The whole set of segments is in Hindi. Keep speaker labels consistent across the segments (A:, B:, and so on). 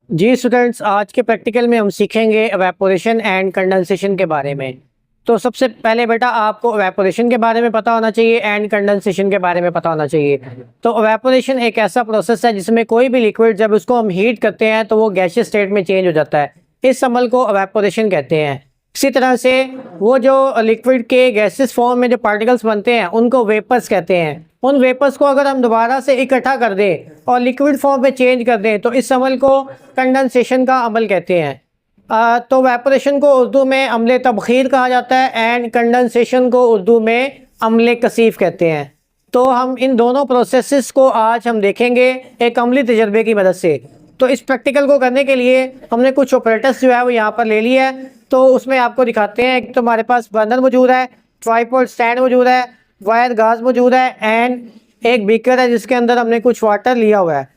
A: जी स्टूडेंट्स, आज के प्रैक्टिकल में हम सीखेंगे एवेपोरेशन एंड कंडेंसेशन के बारे में। तो सबसे पहले बेटा आपको एवेपोरेशन के बारे में पता होना चाहिए एंड कंडेंसेशन के बारे में पता होना चाहिए। तो एवेपोरेशन एक ऐसा प्रोसेस है जिसमें कोई भी लिक्विड जब उसको हम हीट करते हैं तो वो गैसियस स्टेट में चेंज हो जाता है। इस अमल को एवेपोरेशन कहते हैं। इसी तरह से वो जो लिक्विड के गैसेस फॉर्म में जो पार्टिकल्स बनते हैं उनको वेपर्स कहते हैं। उन वेपर्स को अगर हम दोबारा से इकट्ठा कर दें और लिक्विड फॉर्म में चेंज कर दें तो इस अमल को कंडेंसेशन का अमल कहते हैं। तो वेपोरेशन को उर्दू में अमले तबखीर कहा जाता है एंड कंडेंसेशन को उर्दू में अमले कसीफ कहते हैं। तो हम इन दोनों प्रोसेसेस को आज हम देखेंगे एक अमली तजर्बे की मदद से। तो इस प्रैक्टिकल को करने के लिए हमने कुछ ऑपरेटर्स जो है वो यहाँ पर ले लिया है। तो उसमें आपको दिखाते हैं। एक तो हमारे पास बर्नर मौजूद है, ट्राइपॉड स्टैंड मौजूद है, वायर गाज मौजूद है एंड एक बीकर है जिसके अंदर हमने कुछ वाटर लिया हुआ है।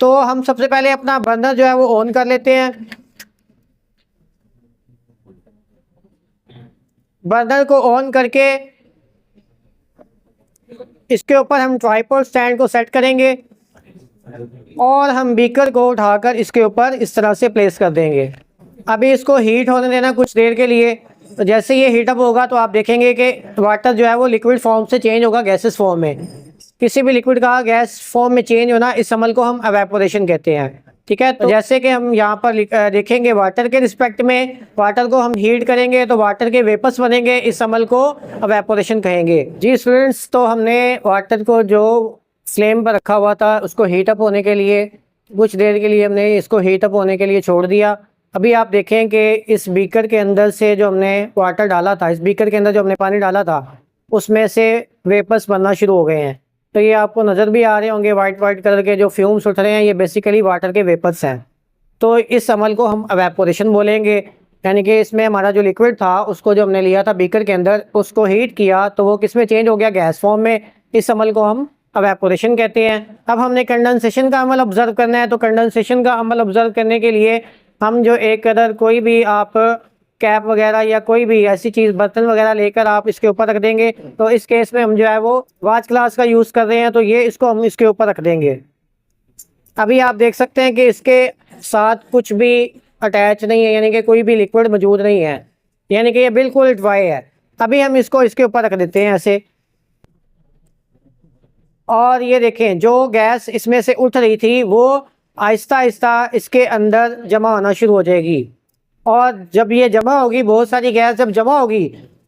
A: तो हम सबसे पहले अपना बर्नर जो है वो ऑन कर लेते हैं। बर्नर को ऑन करके इसके ऊपर हम ट्राइपॉड स्टैंड को सेट करेंगे और हम बीकर को उठाकर इसके ऊपर इस तरह से प्लेस कर देंगे। अभी इसको हीट होने देना कुछ देर के लिए। तो जैसे ये हीटअप होगा तो आप देखेंगे कि वाटर जो है वो लिक्विड फॉर्म से चेंज होगा गैसेस फॉर्म में। किसी भी लिक्विड का गैस फॉर्म में चेंज होना, इस अमल को हम एवेपोरेशन कहते हैं। ठीक है, तो जैसे कि हम यहाँ पर देखेंगे वाटर के रिस्पेक्ट में, वाटर को हम हीट करेंगे तो वाटर के वेपर्स बनेंगे। इस अमल को एवेपोरेशन कहेंगे। जी स्टूडेंट्स, तो हमने वाटर को जो फ्लेम पर रखा हुआ था उसको हीटअप होने के लिए कुछ देर के लिए हमने इसको हीटअप होने के लिए छोड़ दिया। अभी आप देखें कि इस बीकर के अंदर से जो हमने वाटर डाला था, इस बीकर के अंदर जो हमने पानी डाला था उसमें से वेपर्स बनना शुरू हो गए हैं। तो ये आपको नज़र भी आ रहे होंगे, वाइट वाइट कलर के जो फ्यूम्स उठ रहे हैं, ये बेसिकली वाटर के वेपर्स हैं। तो इस अमल को हम एवेपोरेशन बोलेंगे। यानी कि इसमें हमारा जो लिक्विड था उसको जो हमने लिया था बीकर के अंदर, उसको हीट किया तो वो किस में चेंज हो गया, गैस फॉर्म में। इस अमल को हम एवेपोरेशन कहते हैं। अब हमने कंडेंसेशन का अमल ऑब्जर्व करना है। तो कंडेंसेशन का अमल ऑब्जर्व करने के लिए हम जो एक अदर कोई भी आप कैप वगैरह या कोई भी ऐसी चीज़ बर्तन वगैरह लेकर आप इसके ऊपर रख देंगे। तो इस केस में हम जो है वो वाच ग्लास का यूज़ कर रहे हैं, तो ये इसको हम इसके ऊपर रख देंगे। अभी आप देख सकते हैं कि इसके साथ कुछ भी अटैच नहीं है, यानी कि कोई भी लिक्विड मौजूद नहीं है, यानी कि ये बिल्कुल ड्राई है। अभी हम इसको इसके ऊपर रख देते हैं ऐसे, और ये देखें जो गैस इसमें से उठ रही थी वो आहिस्ता आहिस्ता इसके अंदर जमा होना शुरू हो जाएगी। और जब ये जमा होगी, बहुत सारी गैस जब जमा होगी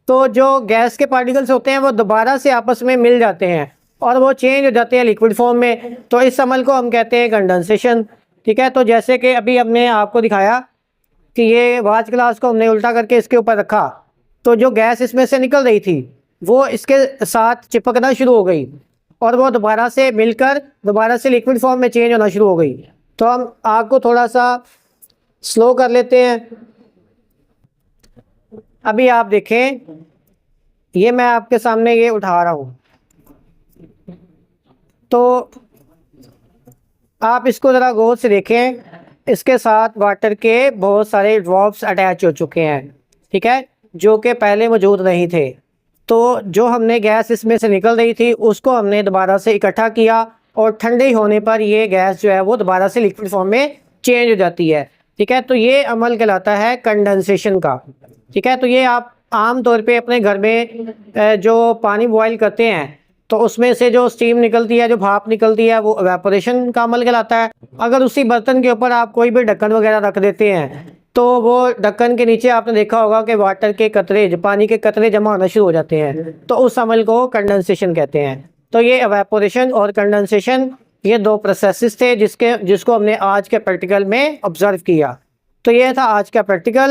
A: तो जो गैस के पार्टिकल्स होते हैं वो दोबारा से आपस में मिल जाते हैं और वो चेंज हो जाते हैं लिक्विड फॉर्म में। तो इस अमल को हम कहते हैं कंडेंसेशन। ठीक है, तो जैसे कि अभी हमने आपको दिखाया कि ये वाच ग्लास को हमने उल्टा करके इसके ऊपर रखा तो जो गैस इसमें से निकल रही थी वो इसके साथ चिपकना शुरू हो गई और वो दोबारा से मिलकर दोबारा से लिक्विड फॉर्म में चेंज होना शुरू हो गई। तो हम आग को थोड़ा सा स्लो कर लेते हैं। अभी आप देखें, ये मैं आपके सामने ये उठा रहा हूँ, तो आप इसको ज़रा गौर से देखें। इसके साथ वाटर के बहुत सारे ड्रॉप्स अटैच हो चुके हैं, ठीक है, जो कि पहले मौजूद नहीं थे। तो जो हमने गैस इसमें से निकल रही थी उसको हमने दोबारा से इकट्ठा किया और ठंडे होने पर ये गैस जो है वो दोबारा से लिक्विड फॉर्म में चेंज हो जाती है। ठीक है, तो ये अमल कहलाता है कंडेंसेशन का। ठीक है, तो ये आप आम तौर पे अपने घर में जो पानी बॉयल करते हैं तो उसमें से जो स्टीम निकलती है, जो भाप निकलती है, वो एवेपोरेशन का अमल कहलाता है। अगर उसी बर्तन के ऊपर आप कोई भी ढक्कन वगैरह रख देते हैं तो वो ढक्कन के नीचे आपने देखा होगा कि वाटर के कतरे, जो पानी के कतरे जमा होना शुरू हो जाते हैं, तो उस अमल को कंडेंसेशन कहते हैं। तो ये एवेपोरेशन और कंडेंसेशन, ये दो प्रोसेसेस थे जिसको हमने आज के प्रैक्टिकल में ऑब्जर्व किया। तो ये था आज का प्रैक्टिकल।